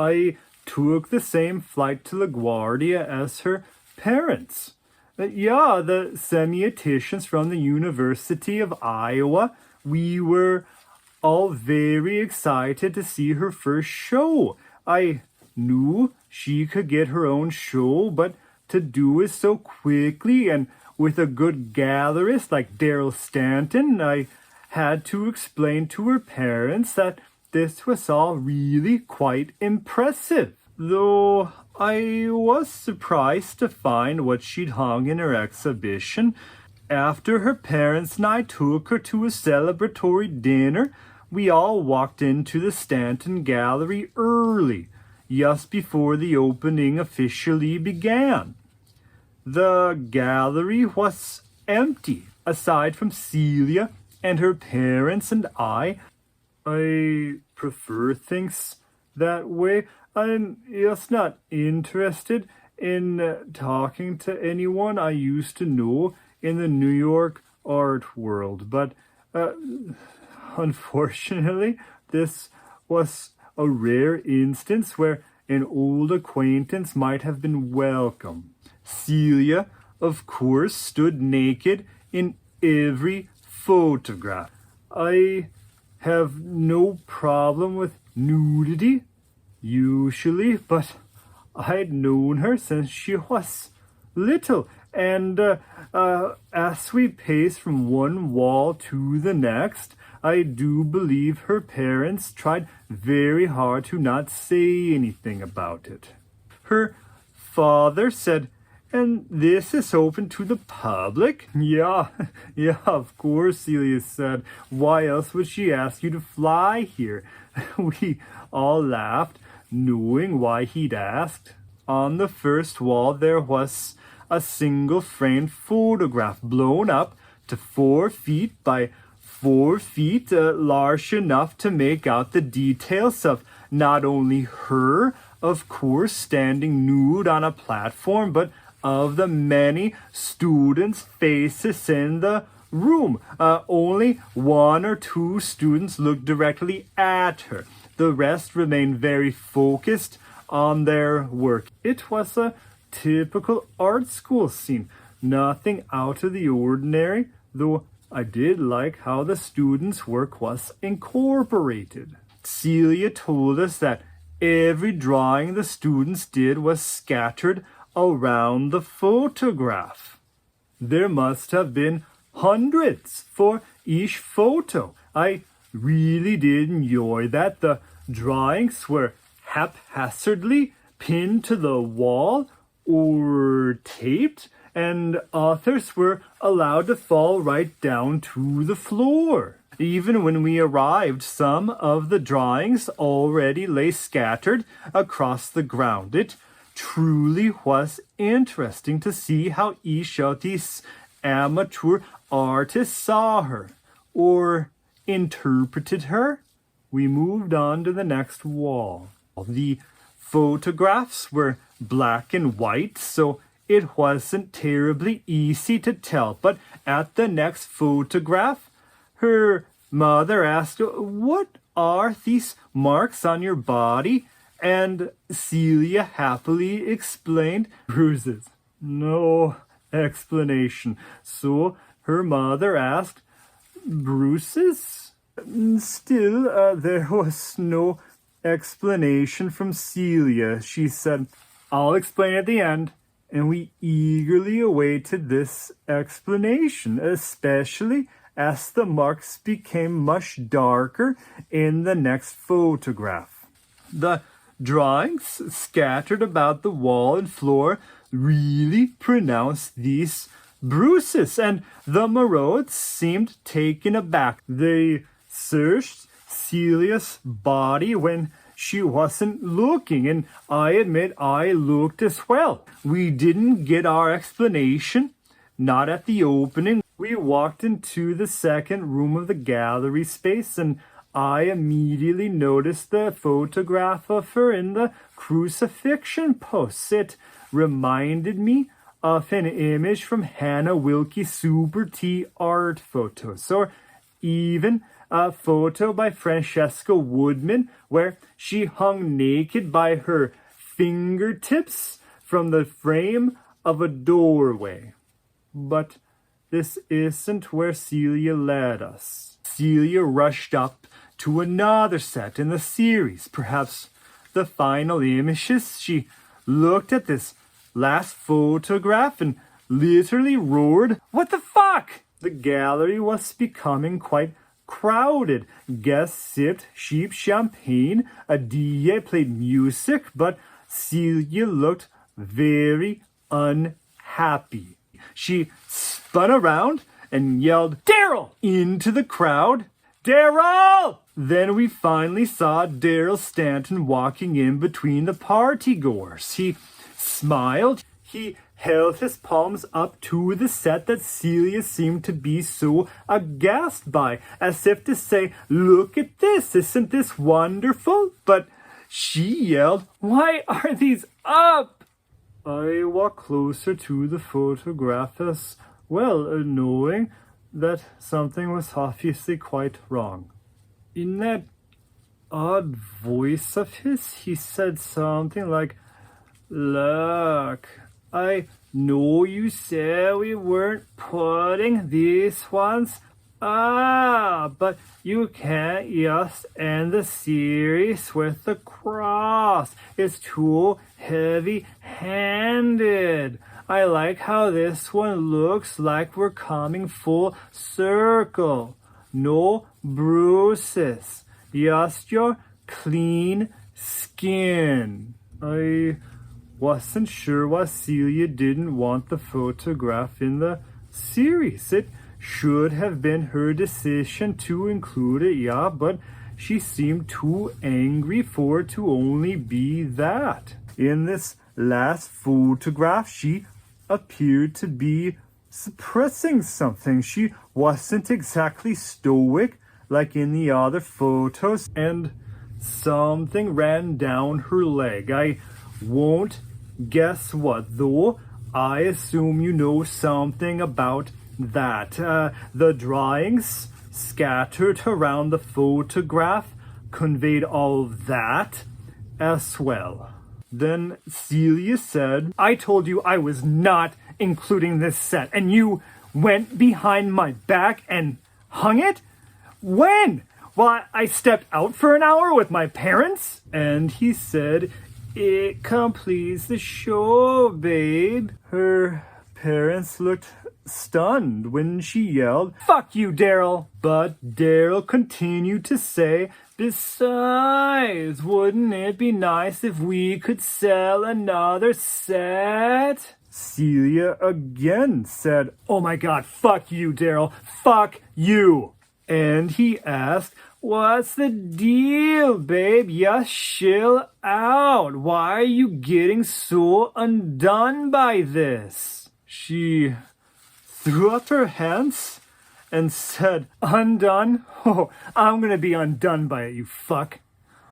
I took the same flight to LaGuardia as her parents. Yeah, the semioticians from the University of Iowa. We were all very excited to see her first show. I knew she could get her own show, but to do it so quickly and with a good gallerist like Daryl Stanton, I had to explain to her parents that this was all really quite impressive. Though I was surprised to find what she'd hung in her exhibition. After her parents and I took her to a celebratory dinner, we all walked into the Stanton Gallery early, just before the opening officially began. The gallery was empty, aside from Celia and her parents and I. I prefer things that way. I'm just not interested in talking to anyone I used to know in the New York art world. But unfortunately, this was a rare instance where an old acquaintance might have been welcome. Celia, of course, stood naked in every photograph. I have no problem with nudity, usually, but I'd known her since she was little, and as we paced from one wall to the next, I do believe her parents tried very hard to not say anything about it. Her father said, "And this is open to the public?" Yeah, of course, Celia said. Why else would she ask you to fly here? We all laughed, knowing why he'd asked. On the first wall there was a single framed photograph blown up to 4 feet by 4 feet, large enough to make out the details of not only her, of course, standing nude on a platform, but of the many students' faces in the room. Only 1 or 2 students looked directly at her. The rest remained very focused on their work. It was a typical art school scene, nothing out of the ordinary, though I did like how the students' work was incorporated. Celia told us that every drawing the students did was scattered around the photograph. There must have been hundreds for each photo. I really did enjoy that. The drawings were haphazardly pinned to the wall or taped, and authors were allowed to fall right down to the floor. Even when we arrived, some of the drawings already lay scattered across the ground. It truly was interesting to see how each of these amateur artists saw her or interpreted her. We moved on to the next wall. The photographs were black and white, so it wasn't terribly easy to tell. But at the next photograph, her mother asked, "What are these marks on your body?" And Celia happily explained, "Bruises." No explanation. So her mother asked, "Bruises?" Still, there was no explanation from Celia. She said, "I'll explain at the end." And we eagerly awaited this explanation, especially as the marks became much darker in the next photograph. The drawings scattered about the wall and floor really pronounced these bruises, and the Merodes seemed taken aback. They searched Celia's body when she wasn't looking, and I admit I looked as well. We didn't get our explanation, not at the opening. We walked into the second room of the gallery space, and I immediately noticed the photograph of her in the crucifixion pose. It reminded me of an image from Hannah Wilke's Super T art photos, or even a photo by Francesca Woodman where she hung naked by her fingertips from the frame of a doorway. But this isn't where Celia led us. Celia rushed up to another set in the series, perhaps the final images. She looked at this last photograph and literally roared, "What the fuck?" The gallery was becoming quite crowded. Guests sipped cheap champagne, a DJ played music, but Celia looked very unhappy. She spun around and yelled, "Daryl!" into the crowd. "Daryl!" Then we finally saw Daryl Stanton walking in between the partygoers. He smiled. He held his palms up to the set that Celia seemed to be so aghast by, as if to say, "Look at this, isn't this wonderful?" But she yelled, "Why are these up?" I walked closer to the photograph as well, knowing that something was obviously quite wrong. In that odd voice of his, he said something like, "Look, I know you said we weren't putting these ones up, but you can't just end the series with the cross. It's too heavy-handed. I like how this one looks like we're coming full circle. No bruises, just your clean skin." I wasn't sure why Celia didn't want the photograph in the series. It should have been her decision to include it, yeah, but she seemed too angry for it to only be that. In this last photograph, she appeared to be suppressing something. She wasn't exactly stoic like in the other photos, and something ran down her leg. I won't guess what, though. I assume you know something about that. The drawings scattered around the photograph conveyed all of that as well. Then Celia said, "I told you I was not including this set, and you went behind my back and hung it? When? Well, I stepped out for an hour with my parents?" And he said, "It completes the show, babe." Her parents looked stunned when she yelled, "Fuck you, Daryl!" But Daryl continued to say, "Besides, wouldn't it be nice if we could sell another set?" Celia again said, "Oh my god, fuck you, Daryl, fuck you." And he asked, "What's the deal, babe? Just chill out. Why are you getting so undone by this?" She threw up her hands and said, "Undone? Oh, I'm gonna be undone by it, you fuck."